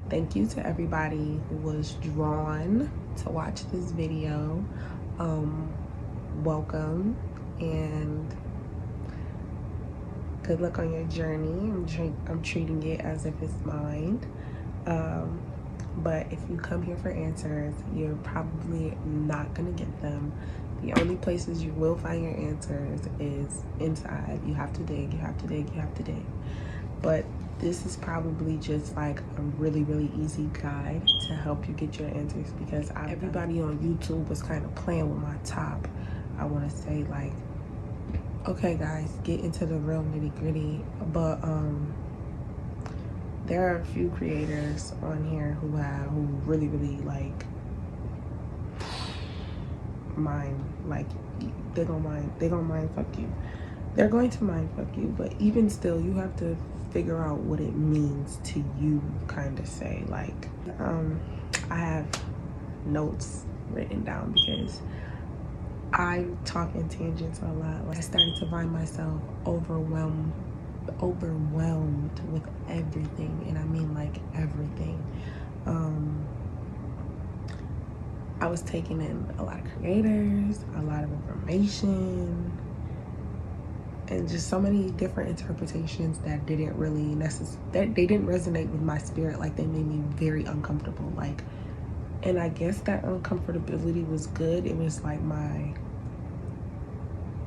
thank you to everybody who was drawn to watch this video. Welcome and good luck on your journey. I'm treating it as if it's mine. But if you come here for answers, you're probably not gonna get them. The only places you will find your answers is inside. You have to dig, you have to dig, you have to dig. But this is probably just like a really, really easy guide to help you get your answers, because everybody on YouTube was kind of playing with my top. I want to say, like, okay guys, get into the real nitty-gritty. But there are a few creators on here who really, really like mind, like they're gonna mind fuck you. They're going to mind fuck you, but even still, you have to figure out what it means to you, kind of say. Like, I have notes written down because I talk in tangents a lot. Like, I started to find myself overwhelmed with everything, and I mean like everything. I was taking in a lot of creators, a lot of information, and just so many different interpretations that didn't really they didn't resonate with my spirit. Like, they made me very uncomfortable. Like, and I guess that uncomfortability was good. It was like my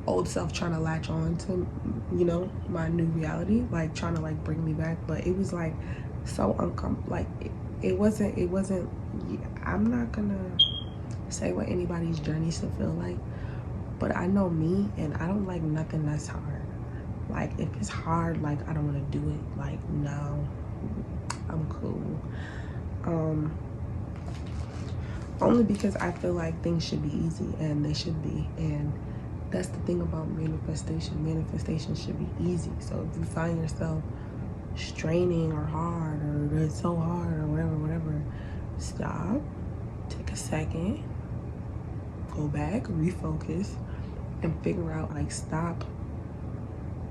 old self trying to latch on to, you know, my new reality, like trying to like bring me back. But it was like so uncomfortable. Like, it wasn't I'm not gonna say what anybody's journey should feel like, but I know me, and I don't like nothing that's hard. Like, if it's hard, like, I don't want to do it. Like, no, I'm cool. Only because I feel like things should be easy, and they should be. And that's the thing about manifestation. Manifestation should be easy. So if you find yourself straining or hard, or it's so hard, or whatever, stop, take a second, go back, refocus, and figure out, like, stop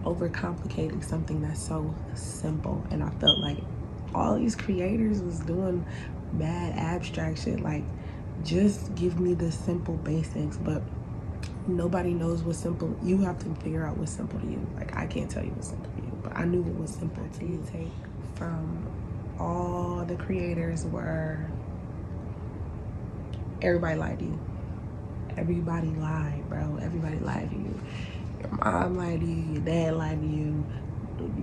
overcomplicating something that's so simple. And I felt like all these creators was doing mad abstract shit. Like, just give me the simple basics. But nobody knows what's simple. You have to figure out what's simple to you. Like, I can't tell you what's simple to you, but I knew what was simple to you. Take from all the creators were, everybody lied to you. Everybody lied, bro. Everybody lied to you. Your mom lied to you, your dad lied to you,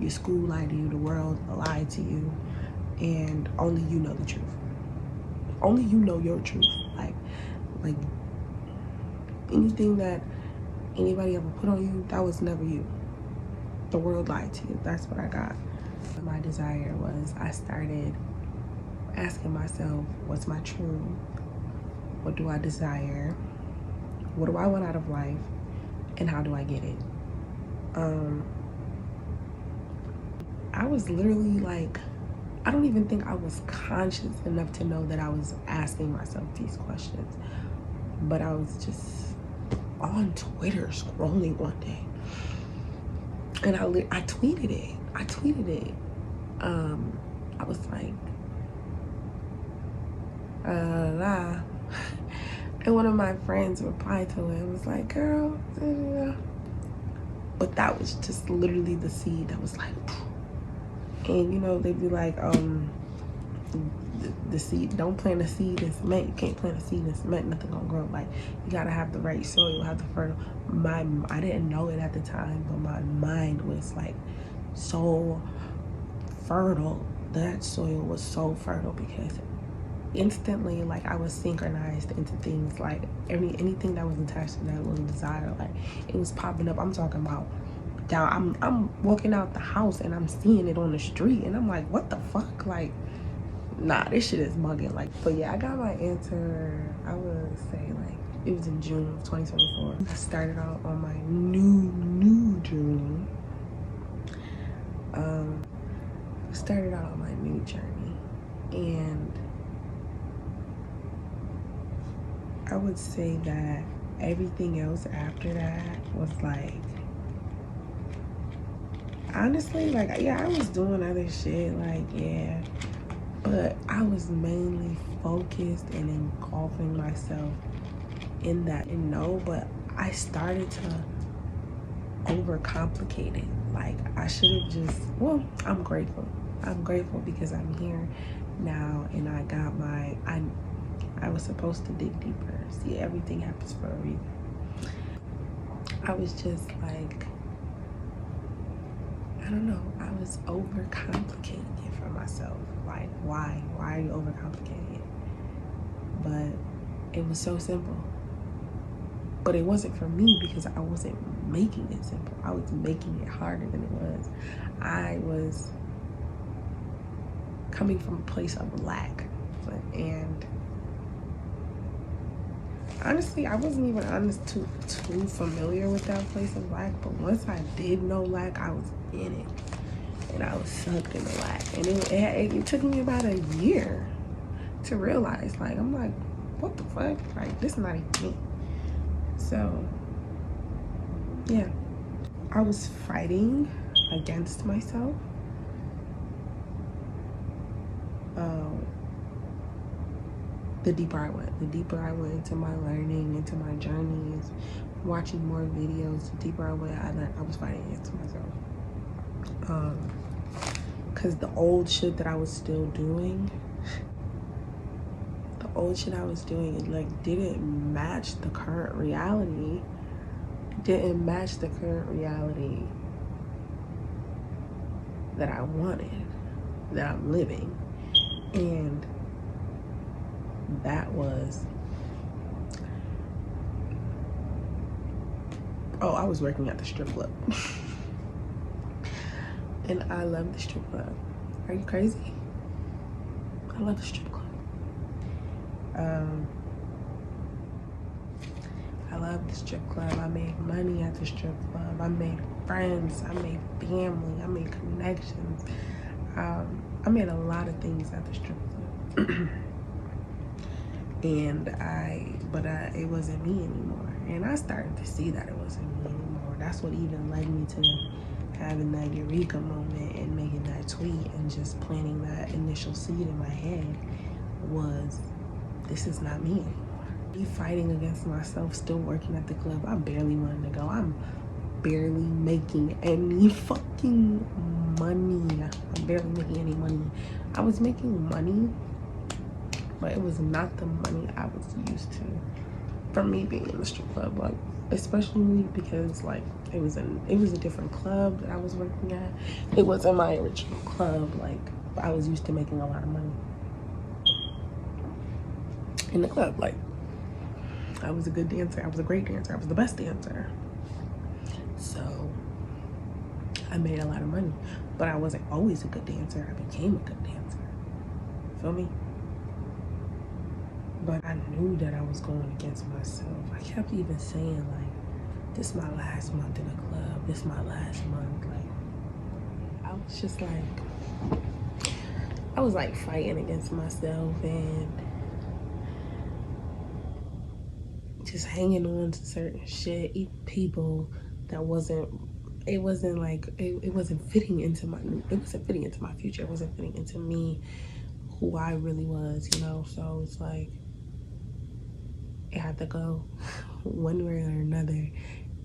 your school lied to you, the world lied to you, and only you know the truth. Only you know your truth. Like anything that anybody ever put on you, that was never you. The world lied to you. That's what I got. My desire was, I started asking myself, what's my truth? What do I desire? What do I want out of life? And how do I get it? I was literally like, I don't even think I was conscious enough to know that I was asking myself these questions. But I was just on Twitter scrolling one day, and I tweeted it. I was like, and one of my friends replied to it and was like, girl, but that was just literally the seed that was like, and you know, they'd be like, the seed, don't plant a seed in cement. You can't plant a seed in cement, nothing gonna grow. Like, you gotta have the right soil, have the fertile. I didn't know it at the time, but my mind was like so fertile. That soil was so fertile because instantly, like, I was synchronized into things. Like, anything that was attached to that little desire, like, it was popping up. I'm talking about down, I'm walking out the house and I'm seeing it on the street, and I'm like, what the fuck? Like, nah, this shit is bugging. Like, but yeah, I got my answer, I would say, like, it was in June of 2024. I started out on my new journey. Started out on my new journey, and I would say that everything else after that was like, honestly, like, yeah, I was doing other shit, like, yeah, But I was mainly focused and engulfing myself in that. And no, but I started to overcomplicate it. Like, I should have just, well, I'm grateful. I'm grateful because I'm here now, and I got my, I was supposed to dig deeper. See, everything happens for a reason. I was just like, I don't know, I was overcomplicating it for myself. Like, why? Why are you overcomplicating it? But it was so simple. But it wasn't for me because I wasn't making it simple. I was making it harder than it was. I was coming from a place of lack. And honestly, I wasn't even too familiar with that place of lack. But once I did know lack, I was in it. And I was sucked into lack. And it took me about a year to realize, like, I'm like, what the fuck? Like, this is not even me. So, yeah. I was fighting against myself. The deeper I went into my learning, into my journeys, watching more videos, the deeper I went, I was fighting against myself. Because the old shit that I was still doing, it like didn't match the current reality. Didn't match the current reality that I wanted, that I'm living. And that was, I was working at the strip club. And I love the strip club. Are you crazy? I love the strip club. I love the strip club. I made money at the strip club. I made friends. I made family. I made connections. I made a lot of things at the strip club. And it wasn't me anymore. And I started to see that it wasn't me anymore. That's what even led me to having that eureka moment and making that tweet and just planting that initial seed in my head was, this is not me anymore. Me fighting against myself, still working at the club. I barely wanted to go. I'm barely making any fucking money. I'm barely making any money. I was making money, but it was not the money I was used to from me being in the strip club. Like, especially because like it was a different club that I was working at. It wasn't my original club. Like, I was used to making a lot of money in the club. Like, I was a good dancer. I was a great dancer. I was the best dancer. So I made a lot of money, but I wasn't always a good dancer. I became a good dancer. Feel me? But I knew that I was going against myself. I kept even saying, like, this is my last month in the club. This is my last month. Like, I was just like, I was like fighting against myself and just hanging on to certain shit, even people that wasn't fitting into my future. It wasn't fitting into me, who I really was, you know. So it's like it had to go one way or another.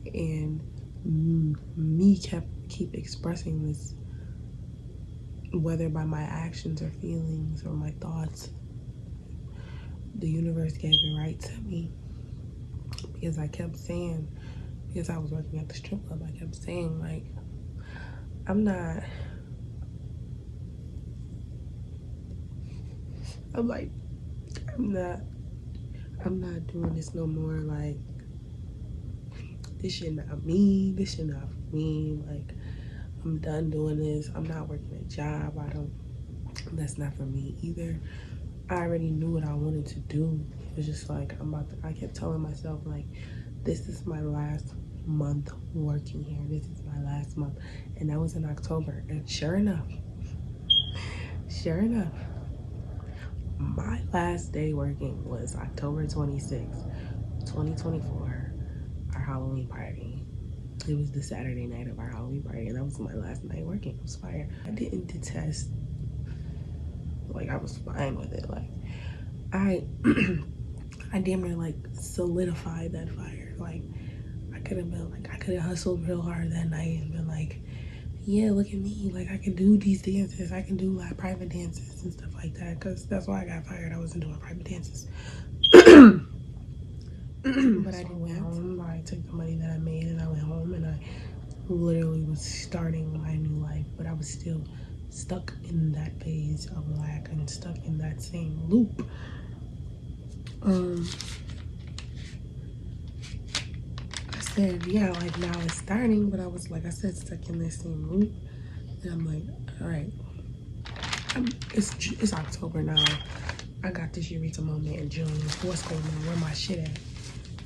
And me keep expressing this, whether by my actions or feelings or my thoughts. The universe gave it right to me because I kept saying, because I was working at the strip club, I kept saying, like, I'm not doing this no more. Like, this shit not me. This shit not for me. Like, I'm done doing this. I'm not working a job. That's not for me either. I already knew what I wanted to do. It was just like, I kept telling myself, like, this is my last month working here. This is my last month. And that was in October. And sure enough, my last day working was October 26th, 2024, our Halloween party. It was the Saturday night of our Halloween party, and that was my last night working. It was fire. I didn't detest Like, I was fine with it. Like, I damn near like solidified that fire. Like, I could have been like, I could have hustled real hard that night and been like, yeah, look at me. Like, I can do these dances. I can do like private dances and stuff like that. Cause that's why I got fired. I wasn't doing private dances. But I went home. I took the money that I made and I went home and I literally was starting my new life. But I was still stuck in that phase of lack and stuck in that same loop. I said, yeah, like now it's starting, but I was, like I said, stuck in this same loop. And I'm like, all right, it's October now. I got this Eureka moment in June. What's going on? Where my shit at?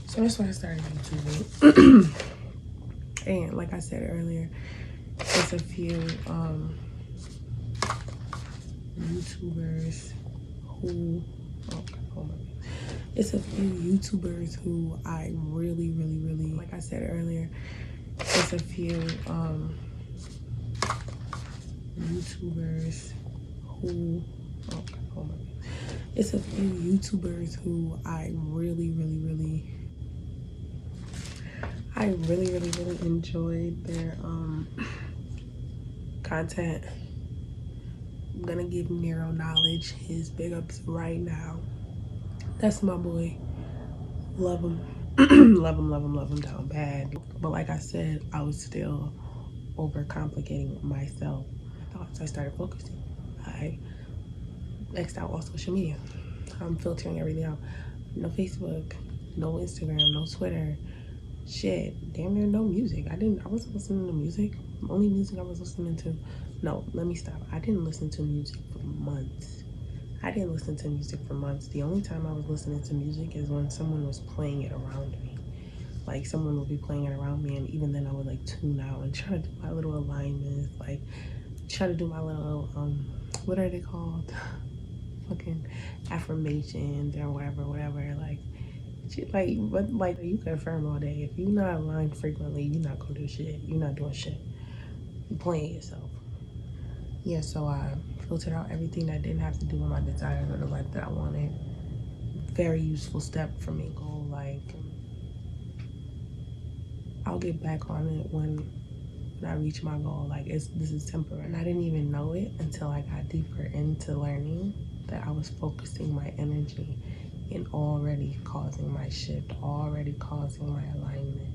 So that's why I started YouTubing. And like I said earlier, there's a few YouTubers who, it's a few YouTubers who I really, like I said earlier, it's a few YouTubers who, it's a few YouTubers who I really enjoyed their content. I'm gonna give Nero Knowledge his big ups right now. That's my boy. Love him. love him down bad. But like I said, I was still overcomplicating myself. So I started focusing. I X'd out all social media. I'm filtering everything out. No Facebook, no Instagram, no Twitter. Shit, damn near no music. I wasn't listening to music. The only music I was listening to, no, let me stop. I didn't listen to music for months. The only time I was listening to music is when someone was playing it around me. Like, someone would be playing it around me, and even then I would like tune out and try to do my little alignments, like try to do my little, what are they called? Fucking affirmations or whatever. Like, shit, like, but like, you can affirm all day. If you're not aligned frequently, you're not gonna do shit. You're not doing shit. You're playing yourself. Yeah, so I filtered out everything that didn't have to do with my desires or the life that I wanted. Very useful step for me. Go like, I'll get back on it when I reach my goal. Like, this is temporary. And I didn't even know it until I got deeper into learning that I was focusing my energy and already causing my shift, already causing my alignment.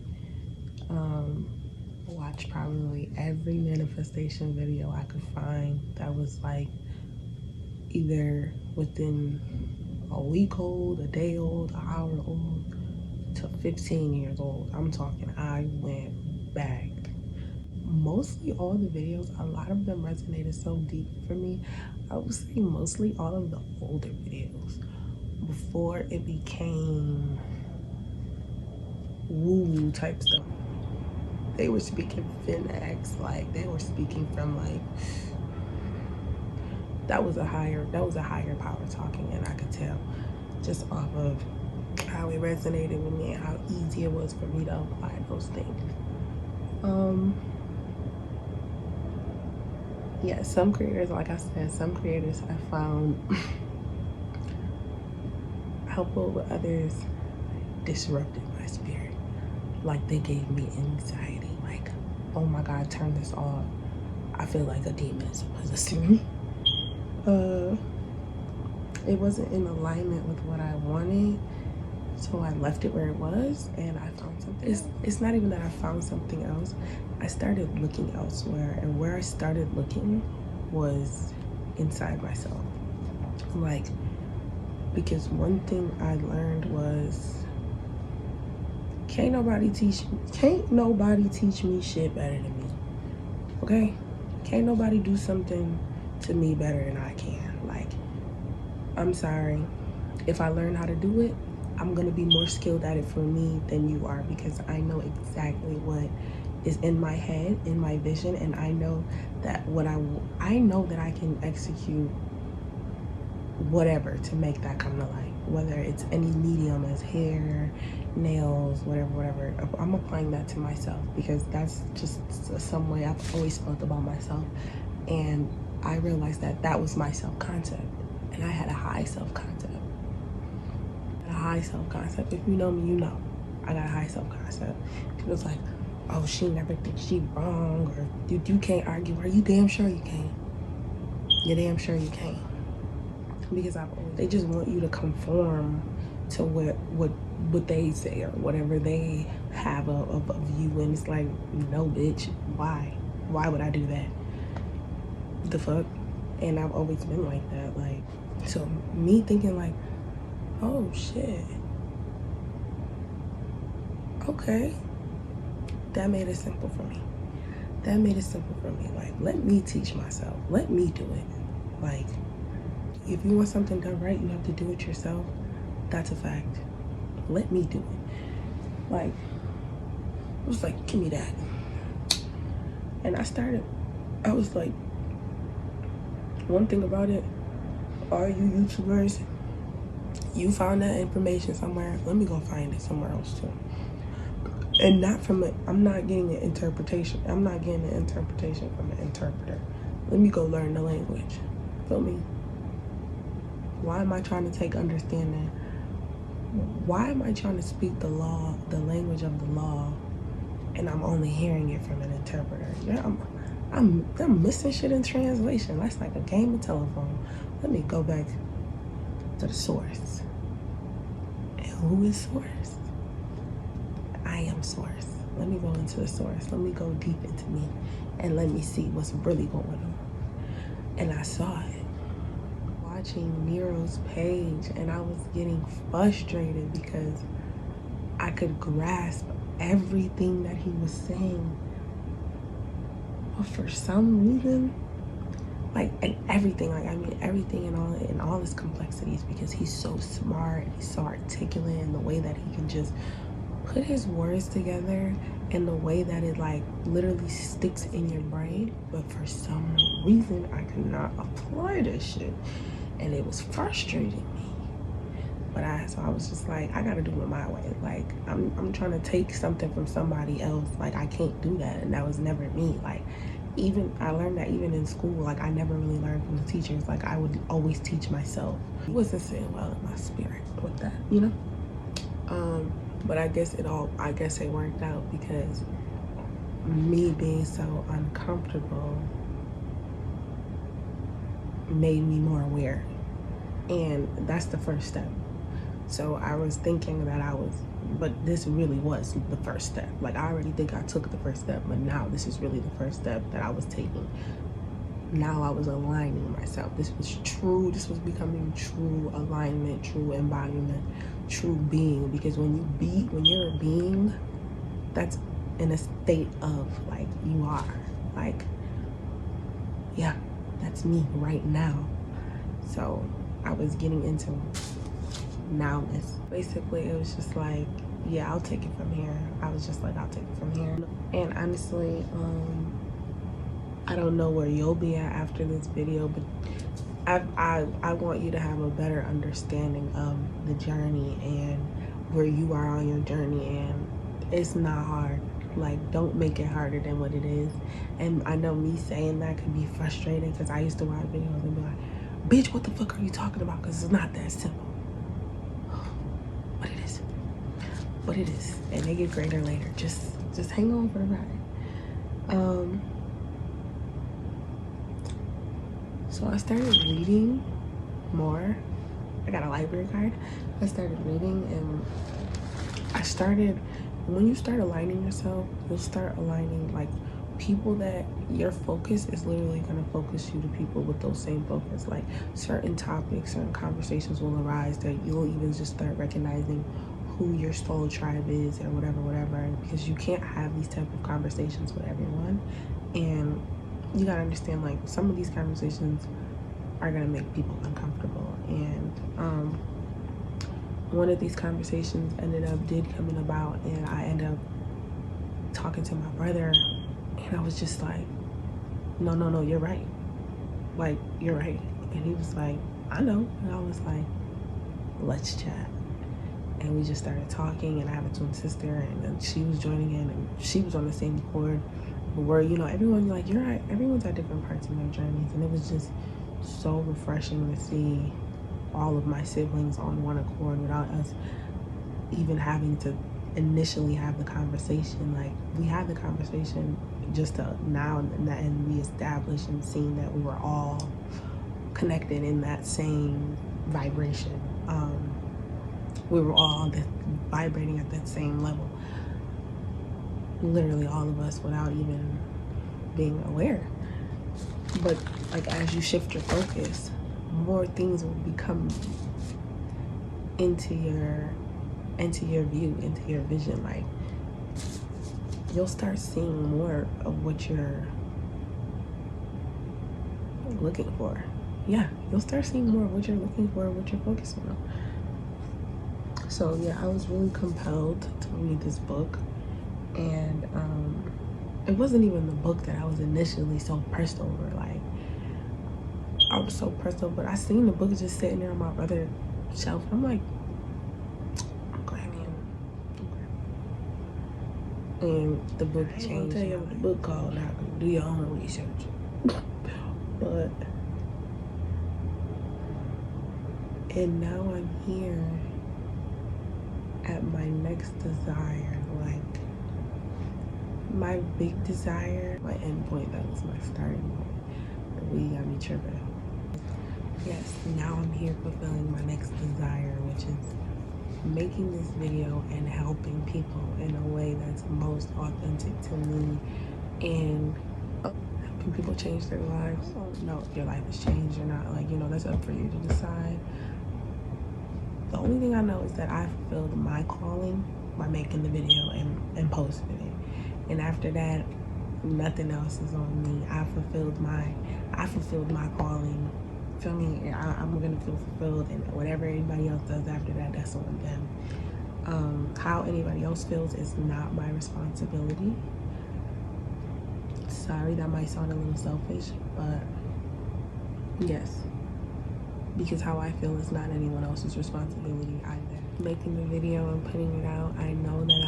Watch probably every manifestation video I could find that was like either within a week old, a day old, an hour old, to 15 years old. I'm talking, I went back. Mostly all the videos, a lot of them resonated so deep for me. I would say mostly all of the older videos before it became woo type stuff. They were speaking Finx, like they were speaking from like, that was a higher power talking, and I could tell just off of how it resonated with me and how easy it was for me to apply those things. Yeah, some creators, like I said, some creators I found helpful, with others disrupted my spirit. Like, they gave me anxiety. Like, oh my God, turn this off. I feel like a demon is possessing me. It wasn't in alignment with what I wanted, so I left it where it was and I found something. It's not even that I found something else. I started looking elsewhere, and where I started looking was inside myself. Like, because one thing I learned was can't nobody teach me shit better than me. Okay? Can't nobody do something to me better than I can. Like, I'm sorry. If I learn how to do it, I'm gonna be more skilled at it for me than you are, because I know exactly what is in my head, in my vision, and I know that I know that I can execute whatever to make that come to life, whether it's any medium as hair, nails, whatever. I'm applying that to myself because that's just some way I've always felt about myself, and I realized that that was my self-concept. and I had a high self-concept. A high self-concept. If you know me, you know I got a high self-concept. People's like, oh, she never thinks she wrong, or you can't argue. Are you damn sure you can't? You're damn sure you can't. Because they just want you to conform to what they say or whatever they have of you, and it's like, no, bitch, why would I do that? The fuck? And I've always been like that. Like, so me thinking like, oh shit, okay, that made it simple for me. Like, let me teach myself, let me do it. Like, if you want something done right, you have to do it yourself. That's a fact. Let me do it. Like, I was like, give me that. And I was like, one thing about it, all you YouTubers, you found that information somewhere, let me go find it somewhere else too. And not from it, I'm not getting an interpretation from an interpreter. Let me go learn the language. Feel me? Why am I trying to take understanding? Why am I trying to speak the law, the language of the law, and I'm only hearing it from an interpreter? Yeah, I'm missing shit in translation. That's like a game of telephone. Let me go back to the source. And who is source? I am source. Let me go into the source. Let me go deep into me, and let me see what's really going on. And I saw it. Watching Nero's page, and I was getting frustrated because I could grasp everything that he was saying, but for some reason, like, and everything, like, I mean everything in all his complexities, because he's so smart, he's so articulate in the way that he can just put his words together in the way that it like literally sticks in your brain. But for some reason I could not apply this shit, and it was frustrating me. But so I was just like, I gotta do it my way. Like, I'm trying to take something from somebody else. Like, I can't do that, and that was never me. Like, even I learned that even in school. Like, I never really learned from the teachers. Like, I would always teach myself. It wasn't sitting well in my spirit with that, you know. But I guess it worked out, because me being so uncomfortable made me more aware, and that's the first step. So I was thinking that but this really was the first step. Like, I already think I took the first step, but now this is really the first step that I was taking. Now I was aligning myself. This was becoming true alignment, true embodiment, true being. Because when you're a being, that's in a state of, like, you are. Like, yeah, that's me right now. So I was getting into nowness. Basically, it was just like, yeah, I'll take it from here. I was just like, I'll take it from here. And honestly, I don't know where you'll be at after this video, but I want you to have a better understanding of the journey and where you are on your journey. And it's not hard. Like, don't make it harder than what it is. And I know me saying that could be frustrating, because I used to watch videos and be like, bitch, what the fuck are you talking about? Because it's not that simple. But it is. And they get greater later. Just hang on for the ride. So I started reading more. I got a library card. I started reading, and when you start aligning yourself, you'll start aligning, like, people that your focus is literally going to focus you to people with those same focus. Like, certain topics, certain conversations will arise that you'll even just start recognizing who your soul tribe is, or whatever, because you can't have these type of conversations with everyone. And you gotta understand, like, some of these conversations are gonna make people uncomfortable. And one of these conversations did come about, and I ended up talking to my brother, and I was just like, no, you're right. Like, you're right. And he was like, I know. And I was like, let's chat. And we just started talking, and I have a twin sister, and then she was joining in, and she was on the same board. Where, you know, everyone, like, you're right, everyone's at different parts of their journeys, and it was just so refreshing to see all of my siblings on one accord without us even having to initially have the conversation. Like, we had the conversation just to now and we established and seen that we were all connected in that same vibration. We were all vibrating at that same level, literally all of us, without even being aware. But like, as you shift your focus, more things will become into your view, into your vision. Like, you'll start seeing more of what you're looking for. Yeah, you'll start seeing more of what you're looking for, what you're focusing on. So yeah, I was really compelled to read this book, and it wasn't even the book that I was initially so pressed over. Like, I was so pressed over, but I seen the book just sitting there on my brother's shelf. I'm like, I'm glad and the book changed. I'll tell you what the book called. Now do your own research. But and now I'm here at my next desire. Like, my big desire, my end point, that was my starting point. We got me tripping. Yes, now I'm here fulfilling my next desire, which is making this video and helping people in a way that's most authentic to me and helping people change their lives. I don't know if your life has changed or not. Like, you know, that's up for you to decide. The only thing I know is that I fulfilled my calling by making the video and posting it. And after that, nothing else is on me. I fulfilled my calling. Feel me? I'm gonna feel fulfilled, and whatever anybody else does after that, that's on them. How anybody else feels is not my responsibility. Sorry, that might sound a little selfish, but yes, because how I feel is not anyone else's responsibility either. Making the video and putting it out, I know that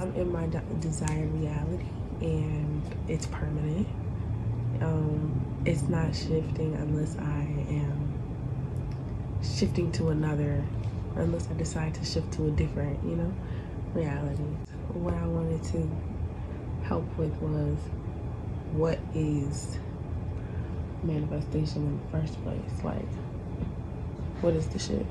I'm in my desired reality, and it's permanent. It's not shifting unless I am shifting to another, unless I decide to shift to a different, you know, reality. What I wanted to help with was, what is manifestation in the first place? Like, what is the shit?